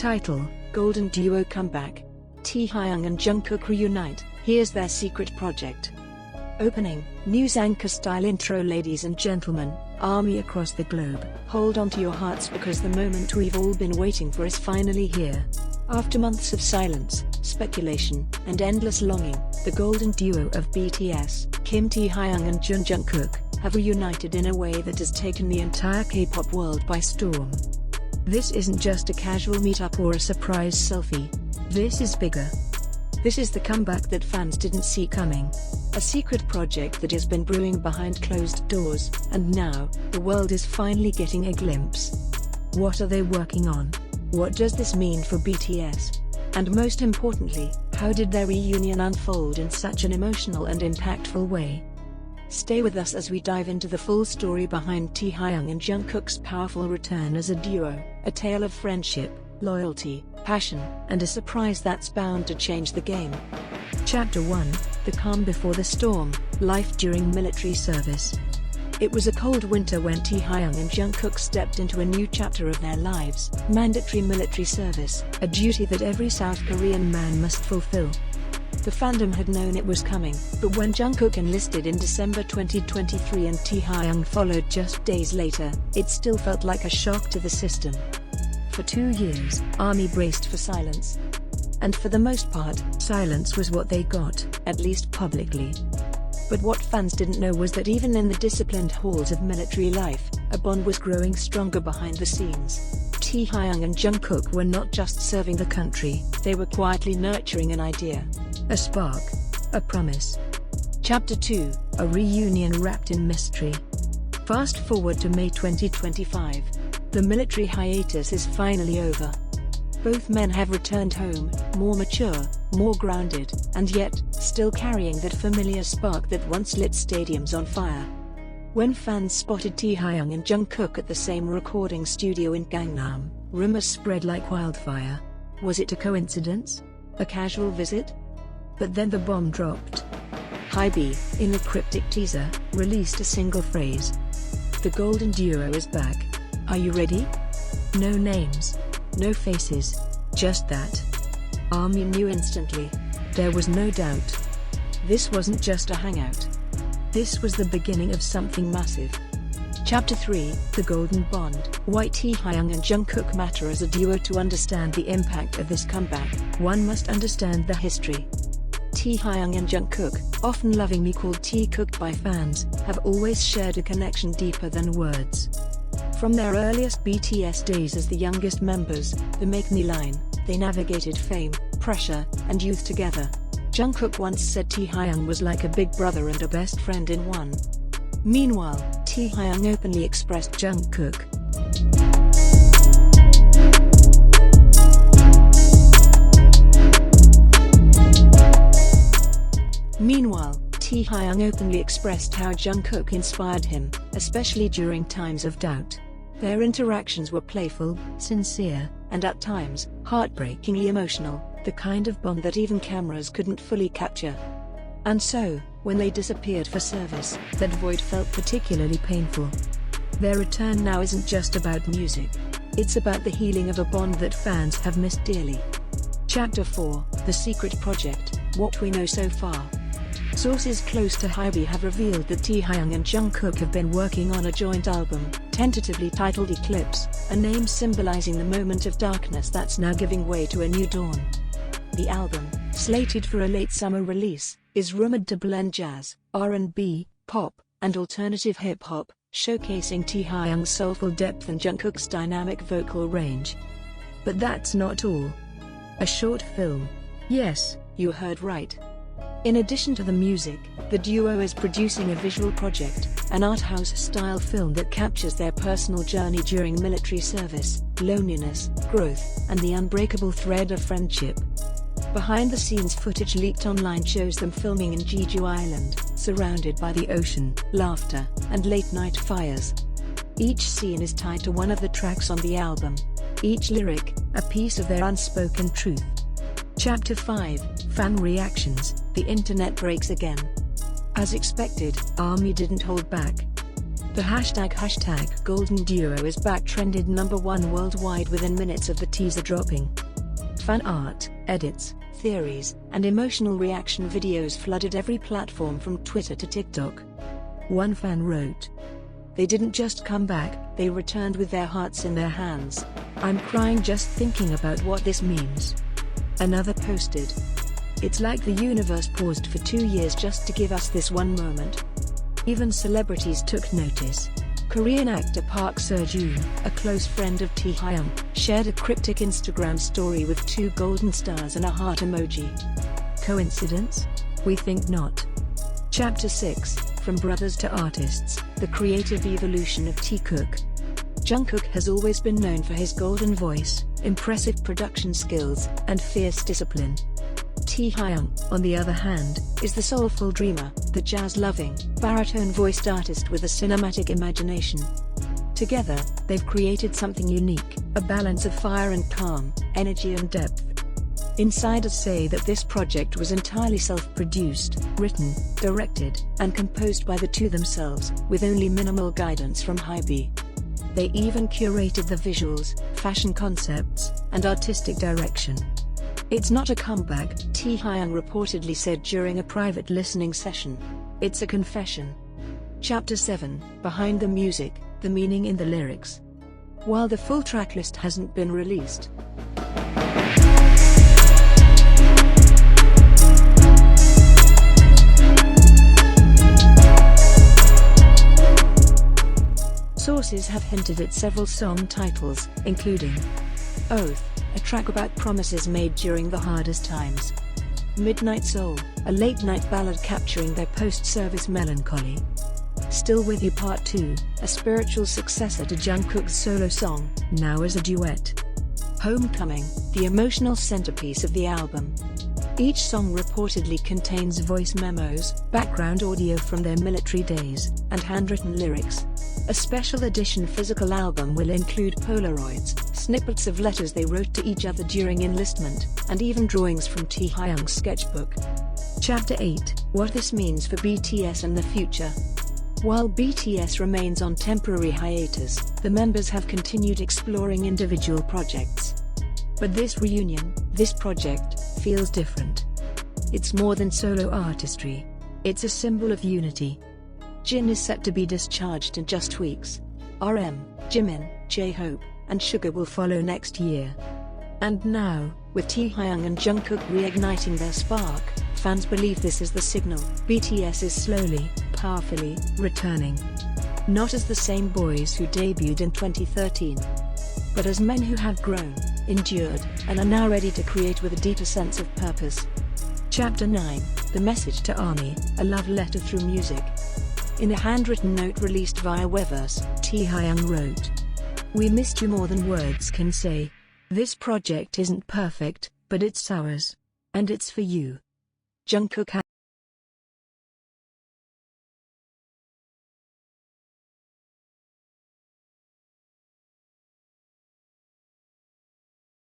Title: Golden Duo Comeback. Taehyung and Jungkook reunite, here's their secret project. Opening, news anchor style intro. Ladies and gentlemen, ARMY across the globe, hold on to your hearts because the moment we've all been waiting for is finally here. After months of silence, speculation, and endless longing, the golden duo of BTS, Taehyung and Jungkook, have reunited in a way that has taken the entire K-pop world by storm. This isn't just a casual meetup or a surprise selfie. This is bigger. This is the comeback that fans didn't see coming. A secret project that has been brewing behind closed doors, and now, the world is finally getting a glimpse. What are they working on? What does this mean for BTS? And most importantly, how did their reunion unfold in such an emotional and impactful way? Stay with us as we dive into the full story behind Taehyung and Jungkook's powerful return as a duo, a tale of friendship, loyalty, passion, and a surprise that's bound to change the game. Chapter 1: The Calm Before the Storm, Life During Military Service. It was a cold winter when Taehyung and Jungkook stepped into a new chapter of their lives, mandatory military service, a duty that every South Korean man must fulfill. The fandom had known it was coming, but when Jungkook enlisted in December 2023 and Taehyung followed just days later, it still felt like a shock to the system. For 2 years, ARMY braced for silence. And for the most part, silence was what they got, at least publicly. But what fans didn't know was that even in the disciplined halls of military life, a bond was growing stronger behind the scenes. Taehyung and Jungkook were not just serving the country, they were quietly nurturing an idea. A spark. A promise. Chapter 2: A reunion wrapped in mystery. Fast forward to May 2025. The military hiatus is finally over. Both men have returned home, more mature, more grounded, and yet, still carrying that familiar spark that once lit stadiums on fire. When fans spotted Taehyung and Jungkook at the same recording studio in Gangnam, rumors spread like wildfire. Was it a coincidence? A casual visit? But then the bomb dropped. Hybe, in a cryptic teaser, released a single phrase. The golden duo is back. Are you ready? No names. No faces. Just that. ARMY knew instantly. There was no doubt. This wasn't just a hangout. This was the beginning of something massive. Chapter 3: The Golden Bond. Why Taehyung and Jungkook matter as a duo. To understand the impact of this comeback, one must understand the history. Taehyung and Jungkook, often lovingly called T-Kook by fans, have always shared a connection deeper than words. From their earliest BTS days as the youngest members, the Make Me line, they navigated fame, pressure, and youth together. Jungkook once said Taehyung was like a big brother and a best friend in one. Meanwhile, Taehyung openly expressed Jungkook. Taehyung openly expressed how Jungkook inspired him, especially during times of doubt. Their interactions were playful, sincere, and at times, heartbreakingly emotional, the kind of bond that even cameras couldn't fully capture. And so, when they disappeared for service, that void felt particularly painful. Their return now isn't just about music. It's about the healing of a bond that fans have missed dearly. Chapter 4: The Secret Project, What We Know So Far. Sources close to Hybe have revealed that Taehyung and Jungkook have been working on a joint album, tentatively titled Eclipse, a name symbolizing the moment of darkness that's now giving way to a new dawn. The album, slated for a late summer release, is rumored to blend jazz, R&B, pop, and alternative hip-hop, showcasing Taehyung's soulful depth and Jungkook's dynamic vocal range. But that's not all. A short film. Yes, you heard right. In addition to the music, the duo is producing a visual project, an art house-style film that captures their personal journey during military service, loneliness, growth, and the unbreakable thread of friendship. Behind-the-scenes footage leaked online shows them filming in Jeju Island, surrounded by the ocean, laughter, and late-night fires. Each scene is tied to one of the tracks on the album. Each lyric, a piece of their unspoken truth. Chapter 5: Fan Reactions. The internet breaks again. As expected, ARMY didn't hold back. The hashtag Golden Duo is back, trended #1 worldwide within minutes of the teaser dropping. Fan art, edits, theories, and emotional reaction videos flooded every platform from Twitter to TikTok. One fan wrote, "They didn't just come back, they returned with their hearts in their hands. I'm crying just thinking about what this means." Another posted, "It's like the universe paused for 2 years just to give us this one moment." Even celebrities took notice. Korean actor Park Seo-joon, a close friend of Taehyung, shared a cryptic Instagram story with 2 golden stars and a heart emoji. Coincidence? We think not. Chapter 6, From Brothers to Artists, the creative evolution of Vkook. Jungkook has always been known for his golden voice, impressive production skills, and fierce discipline. Taehyung, on the other hand, is the soulful dreamer, the jazz-loving, baritone-voiced artist with a cinematic imagination. Together, they've created something unique, a balance of fire and calm, energy and depth. Insiders say that this project was entirely self-produced, written, directed, and composed by the two themselves, with only minimal guidance from Hybe. They even curated the visuals, fashion concepts, and artistic direction. "It's not a comeback," Taehyung reportedly said during a private listening session. "It's a confession." Chapter 7, Behind the Music, the meaning in the lyrics. While the full tracklist hasn't been released, sources have hinted at several song titles, including Oath, a track about promises made during the hardest times; Midnight Soul, a late-night ballad capturing their post-service melancholy; Still With You Part 2, a spiritual successor to Jungkook's solo song, now as a duet; Homecoming, the emotional centerpiece of the album. Each song reportedly contains voice memos, background audio from their military days, and handwritten lyrics. A special edition physical album will include Polaroids, snippets of letters they wrote to each other during enlistment, and even drawings from Taehyung's sketchbook. Chapter 8, What This Means for BTS and the Future. While BTS remains on temporary hiatus, the members have continued exploring individual projects. But this reunion, this project, feels different. It's more than solo artistry. It's a symbol of unity. Jin is set to be discharged in just weeks. RM, Jimin, J-Hope, and Suga will follow next year. And now, with Taehyung and Jungkook reigniting their spark, fans believe this is the signal. BTS is slowly, powerfully, returning. Not as the same boys who debuted in 2013, but as men who have grown, endured, and are now ready to create with a deeper sense of purpose. Chapter 9, The Message to ARMY, a love letter through music. In a handwritten note released via Weverse, Taehyung wrote, "We missed you more than words can say. This project isn't perfect, but it's ours. And it's for you." Jungkook